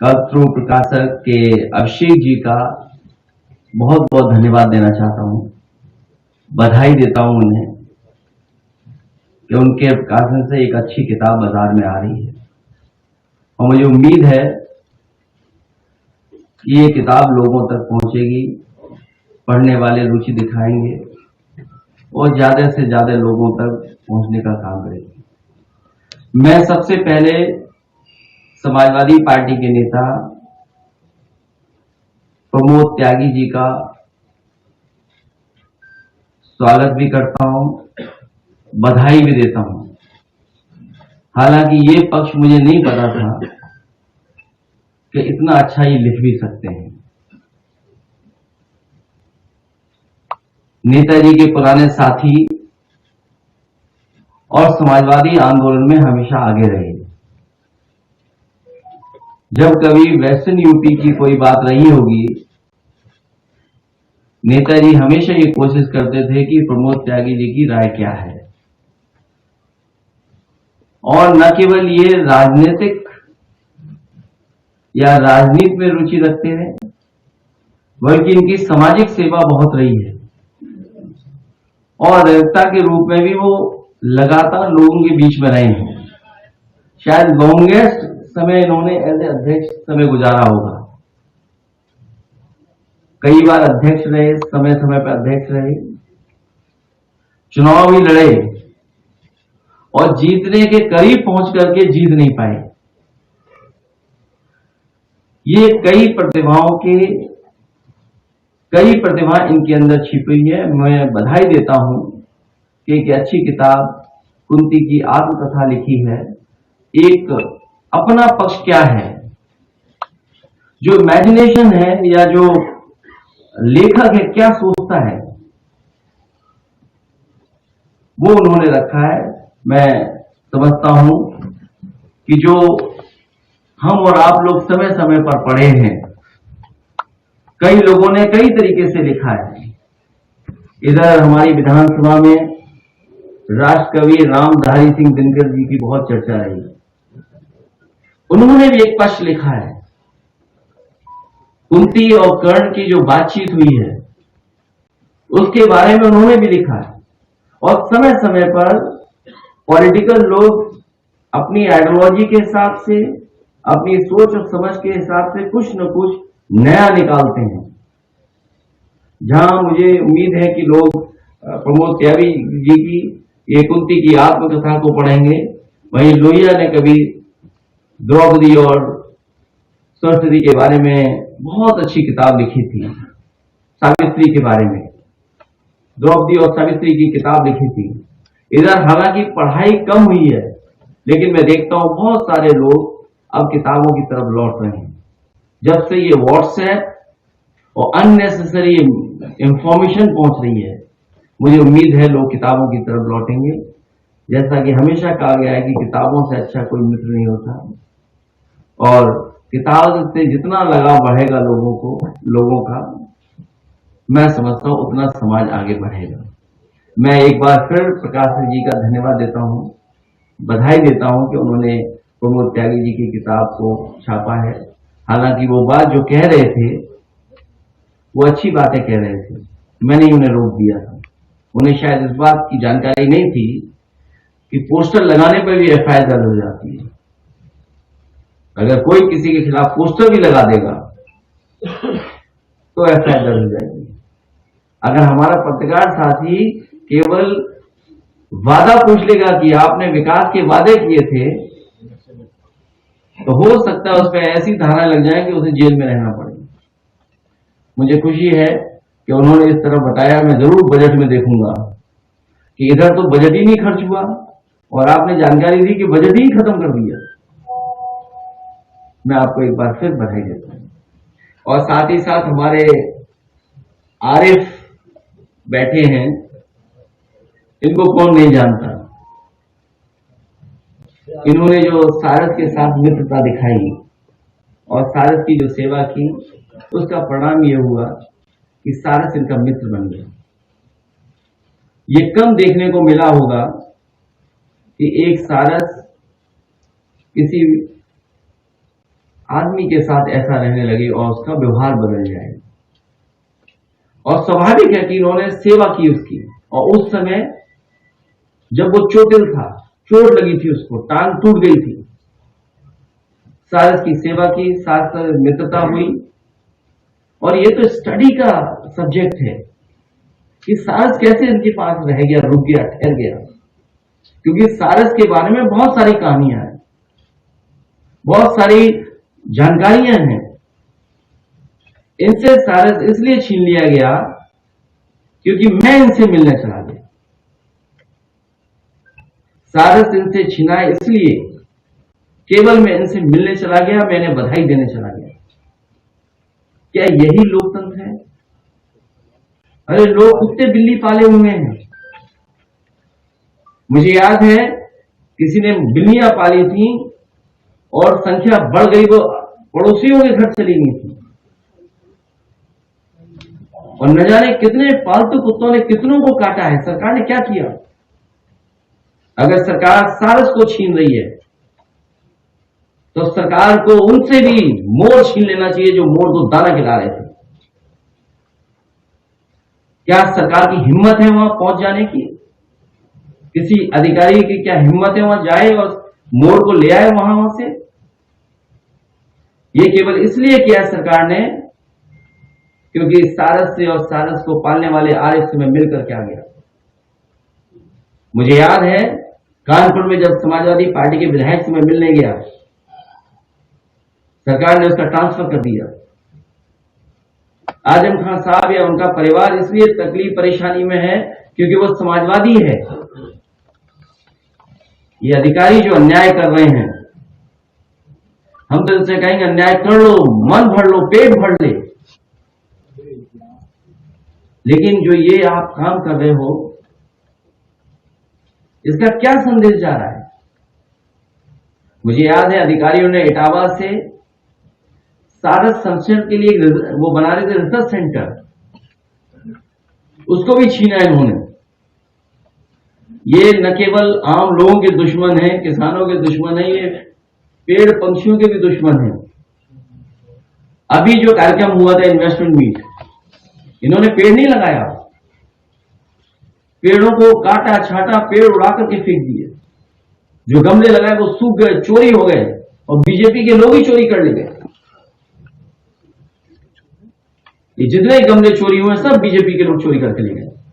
कल्पतरू प्रकाशक के अभिषेक जी का बहुत बहुत धन्यवाद देना चाहता हूं, बधाई देता हूं उन्हें कि उनके प्रकाशन से एक अच्छी किताब बाजार में आ रही है और मुझे उम्मीद है कि ये किताब लोगों तक पहुंचेगी, पढ़ने वाले रुचि दिखाएंगे और ज्यादा से ज्यादा लोगों तक पहुंचने का काम करेगी। मैं सबसे पहले समाजवादी पार्टी के नेता प्रमोद त्यागी जी का स्वागत भी करता हूं, बधाई भी देता हूं। हालांकि ये पक्ष मुझे नहीं पता था कि इतना अच्छा ये लिख भी सकते हैं। नेताजी के पुराने साथी और समाजवादी आंदोलन में हमेशा आगे रहे। जब कभी वेस्टर्न यूपी की कोई बात रही होगी, नेताजी हमेशा ये कोशिश करते थे कि प्रमोद त्यागी जी की राय क्या है, और न केवल ये राजनीतिक या राजनीति में रुचि रखते हैं, बल्कि इनकी सामाजिक सेवा बहुत रही है और देवता के रूप में भी वो लगातार लोगों के बीच में रहे हैं। शायद लॉन्गेस्ट समय इन्होंने एज ए अध्यक्ष समय गुजारा होगा। कई बार अध्यक्ष रहे, समय समय पर अध्यक्ष रहे, चुनाव भी लड़े और जीतने के करीब पहुंच करके जीत नहीं पाए। ये कई प्रतिभा इनके अंदर छिपी है। मैं बधाई देता हूं कि एक अच्छी किताब कुंती की आत्मकथा लिखी है। एक अपना पक्ष क्या है, जो इमेजिनेशन है या जो लेखक है क्या सोचता है, वो उन्होंने रखा है। मैं समझता हूं कि जो हम और आप लोग समय समय पर पढ़े हैं, कई लोगों ने कई तरीके से लिखा है। इधर हमारी विधानसभा में राष्ट्रकवि रामधारी सिंह दिनकर जी की बहुत चर्चा रही, उन्होंने भी एक पक्ष लिखा है। कुंती और कर्ण की जो बातचीत हुई है उसके बारे में उन्होंने भी लिखा है। और समय समय पर पॉलिटिकल लोग अपनी आइडियोलॉजी के हिसाब से, अपनी सोच और समझ के हिसाब से कुछ न कुछ नया निकालते हैं। जहां मुझे उम्मीद है कि लोग प्रमोद त्यागी जी की ये कुंती की आत्मकथा को पढ़ेंगे, वहीं लोहिया ने कभी द्रौपदी और सरस्वती के बारे में बहुत अच्छी किताब लिखी थी, सावित्री के बारे में, द्रौपदी और सावित्री की किताब लिखी थी। इधर हालांकि पढ़ाई कम हुई है, लेकिन मैं देखता हूं बहुत सारे लोग अब किताबों की तरफ लौट रहे हैं। जब से ये व्हाट्सएप और अननेसेसरी इंफॉर्मेशन पहुंच रही है, मुझे उम्मीद है लोग किताबों की तरफ लौटेंगे। जैसा कि हमेशा कहा गया है कि किताबों से अच्छा कोई मित्र नहीं होता, और किताब से जितना लगाव बढ़ेगा लोगों का, मैं समझता हूं उतना समाज आगे बढ़ेगा। मैं एक बार फिर प्रकाश जी का धन्यवाद देता हूं, बधाई देता हूं कि उन्होंने प्रमोद त्यागी जी की किताब को छापा है। हालांकि वो बात जो कह रहे थे वो अच्छी बातें कह रहे थे, मैंने उन्हें रोक दिया था। उन्हें शायद इस बात की जानकारी नहीं थी कि पोस्टर लगाने पर भी एफआईआर दर्ज हो जाती है। अगर कोई किसी के खिलाफ पोस्टर भी लगा देगा तो एफआईआर दर्ज हो जाएगी। अगर हमारा पत्रकार साथी केवल वादा पूछ लेगा कि आपने विकास के वादे किए थे, तो हो सकता है उस पर ऐसी धारणा लग जाए कि उसे जेल में रहना पड़े। मुझे खुशी है कि उन्होंने इस तरह बताया। मैं जरूर बजट में देखूंगा कि इधर तो बजट ही नहीं खर्च हुआ और आपने जानकारी दी कि बजट ही खत्म कर दिया। मैं आपको एक बार फिर बधाई देता हूं। और साथ ही साथ हमारे आरिफ बैठे हैं, इनको कौन नहीं जानता। इन्होंने जो सारस के साथ मित्रता दिखाई और सारस की जो सेवा की, उसका परिणाम यह हुआ कि सारस इनका मित्र बन गया। ये कम देखने को मिला होगा कि एक सारस किसी आदमी के साथ ऐसा रहने लगे और उसका व्यवहार बदल जाए। और स्वाभाविक है कि इन्होंने सेवा की उसकी, और उस समय जब वो चोटिल था, चोट लगी थी, उसको टांग टूट गई थी, सारस की सेवा की, साथ साथ मित्रता हुई। और ये तो स्टडी का सब्जेक्ट है कि सारस कैसे इनके पास रह गया, रुक गया, ठहर गया, क्योंकि सारस के बारे में बहुत सारी कहानियां हैं, बहुत सारी जानकारियां हैं। इनसे सारस इसलिए छीन लिया गया क्योंकि मैं इनसे मिलने चला गया। सारस इनसे छीना इसलिए केवल मैं इनसे मिलने चला गया, मैंने बधाई देने चला गया। क्या यही लोकतंत्र है? अरे लोग कुत्ते बिल्ली पाले हुए हैं। मुझे याद है किसी ने बिल्लियां पाली थी और संख्या बढ़ गई, वो पड़ोसियों के घर चली गई थी, और न जाने कितने पालतू कुत्तों ने कितनों को काटा है। सरकार ने क्या किया? अगर सरकार सारस को छीन रही है तो सरकार को उनसे भी मोर छीन लेना चाहिए जो मोर को दाना खिला रहे थे। क्या सरकार की हिम्मत है वहां पहुंच जाने की? किसी अधिकारी की क्या हिम्मत है वहां जाए और मोर को ले आए वहां से? ये केवल इसलिए किया सरकार ने क्योंकि सारस से और सारस को पालने वाले आरिफ से मैं मिलकर के आ गया। मुझे याद है कानपुर में जब समाजवादी पार्टी के विधायक से मैं मिलने गया, सरकार ने उसका ट्रांसफर कर दिया। आजम खान साहब या उनका परिवार इसलिए तकलीफ परेशानी में है क्योंकि वो समाजवादी है। ये अधिकारी जो अन्याय कर रहे हैं, हम तो इनसे कहेंगे अन्याय कर लो, मन भर लो, पेट भर ले, लेकिन जो ये आप काम कर रहे हो इसका क्या संदेश जा रहा है? मुझे याद है अधिकारियों ने इटावा से सारस संरक्षण के लिए वो बना रहे थे रिसर्च सेंटर, उसको भी छीना है इन्होंने। ये न केवल आम लोगों के दुश्मन हैं, किसानों के दुश्मन हैं, ये पेड़ पंछियों के भी दुश्मन हैं। अभी जो कार्यक्रम हुआ था इन्वेस्टमेंट मीट, इन्होंने पेड़ नहीं लगाया, पेड़ों को काटा छाटा, पेड़ उड़ा करके फेंक दिए। जो गमले लगाए वो सूख गए, चोरी हो गए, और बीजेपी के लोग ही चोरी कर ले गए। ये जितने गमले चोरी हुए सब बीजेपी के लोग चोरी करके ले गए।